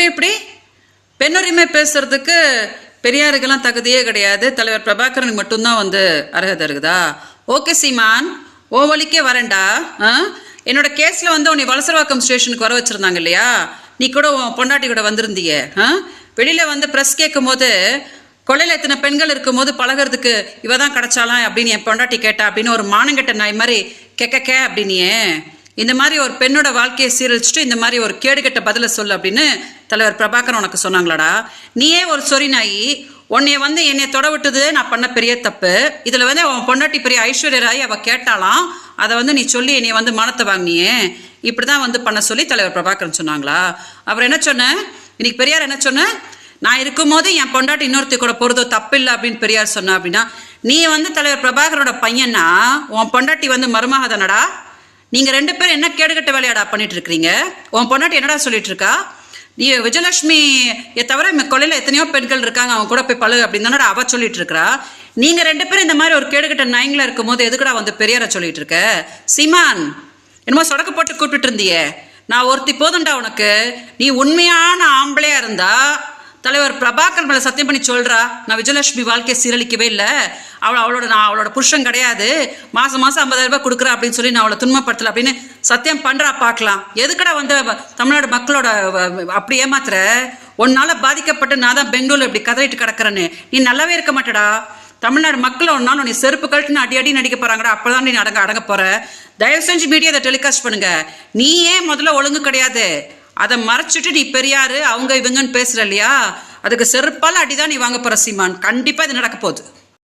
இப்படி பெண்ணுரிமை பேசுறதுக்கு பெரியாருக்கெல்லாம் தகுதியே கிடையாது. தலைவர் பிரபாகரனுக்கு மட்டும்தான் அர்ஹதை இருக்குதா? ஓகே சீமான், ஓ வழிக்கே வரேன்டா. என்னோட கேஸில் உன்னை வலசரவாக்கம் ஸ்டேஷனுக்கு வர வச்சுருந்தாங்க இல்லையா? நீ கூட உன் பொண்டாட்டி கூட வந்திருந்தீங்க. வெளியில் ப்ரெஸ் கேட்கும் போது கொள்ளையில் எத்தனை பெண்கள் இருக்கும்போது பழகிறதுக்கு இவ தான் கிடச்சாலாம் அப்படின்னு என் பொண்டாட்டி கேட்டா அப்படின்னு ஒரு மானங்கெட்ட நாய் மாதிரி கெக்க அப்படின்னியே. இந்த மாதிரி ஒரு பெண்ணோட வாழ்க்கையை சீரழிச்சுட்டு இந்த மாதிரி ஒரு கேடுகட்ட பதிலை சொல்லு அப்படின்னு தலைவர் பிரபாகரன் உனக்கு சொன்னாங்களாடா? நீயே ஒரு சொறி நாய். உன்னைய என்னை தொட விட்டது நான் பண்ண பெரிய தப்பு. இதில் உன் பொண்டாட்டி பெரிய ஐஸ்வர்ய ராய் அவள் கேட்டாலாம். அதை நீ சொல்லி என்னை மானத்தை வாங்கினியே. இப்படி தான் பண்ண சொல்லி தலைவர் பிரபாகரன் சொன்னாங்களா? அப்புறம் என்ன சொன்ன இன்னைக்கு பெரியார்? என்ன சொன்ன? நான் இருக்கும்போது என் பொண்டாட்டி இன்னொருத்தி கூட போகிறதோ தப்பு இல்லை அப்படின்னு பெரியார் சொன்னா அப்படின்னா, நீ தலைவர் பிரபாகரோட பையனா உன் பொண்டாட்டி மருமக தானடா? நீங்கள் 2 பேரும் என்ன கேடுகட்ட வேலையாடா பண்ணிட்டு இருக்கிறீங்க? உன் பொண்டாட்டி என்னடா சொல்லிட்டு இருக்கா? நீ விஜயலட்சுமியை தவிர கொலையில் எத்தனையோ பெண்கள் இருக்காங்க, அவங்க கூட போய் பழகு அப்படின்னு தானடா அவ சொல்லிட்டு இருக்கிறா. நீங்கள் 2 பேரும் இந்த மாதிரி ஒரு கேடுகட்ட நாயங்களா இருக்கும் போது எதுக்குடா பெரியார சொல்லிட்டு இருக்க? சீமான், என்னமோ சொடக்கு போட்டு கூப்பிட்டு இருந்தியே. நான் ஒருத்தி போதும்டா உனக்கு. நீ உண்மையான ஆம்பளையா இருந்தா தலைவர் பிரபாகர் மேலே சத்தியம் பண்ணி சொல்றா, நான் விஜயலட்சுமி வாழ்க்கையை சீரழிக்கவே இல்லை, நான் அவளோட புருஷன் கிடையாது, மாதம் 50,000 ரூபாய் கொடுக்குறா அப்படின்னு சொல்லி நான் அவளை துன்பப்படுத்தலை அப்படின்னு சத்தியம் பண்ணுறா பார்க்கலாம். எதுக்கடா தமிழ்நாடு மக்களோட அப்படி ஏமாத்துற? உன்னால பாதிக்கப்பட்டு நான் தான் பெங்களூர்ல இப்படி கதறிட்டு கிடக்குறேன்னு நீ நல்லாவே இருக்க மாட்டடா. தமிழ்நாடு மக்கள் ஒன்னாலும் உன்னை செருப்பு கழட்டுன்னு அடி நடிக்க போறாங்கடா. அப்பதான் நீ அடங்க போற. தயவு செஞ்சு மீடியா அதை டெலிகாஸ்ட் பண்ணுங்க. நீ ஏன் முதல்ல ஒழுங்கு கிடையாது, அதை மறைச்சிட்டு நீ பெரியாரு அவங்க இவங்கன்னு பேசுற இல்லையா? அதுக்கு செருப்பால அடிதான் நீ வாங்க போற சீமான். கண்டிப்பா இது நடக்க போகுது.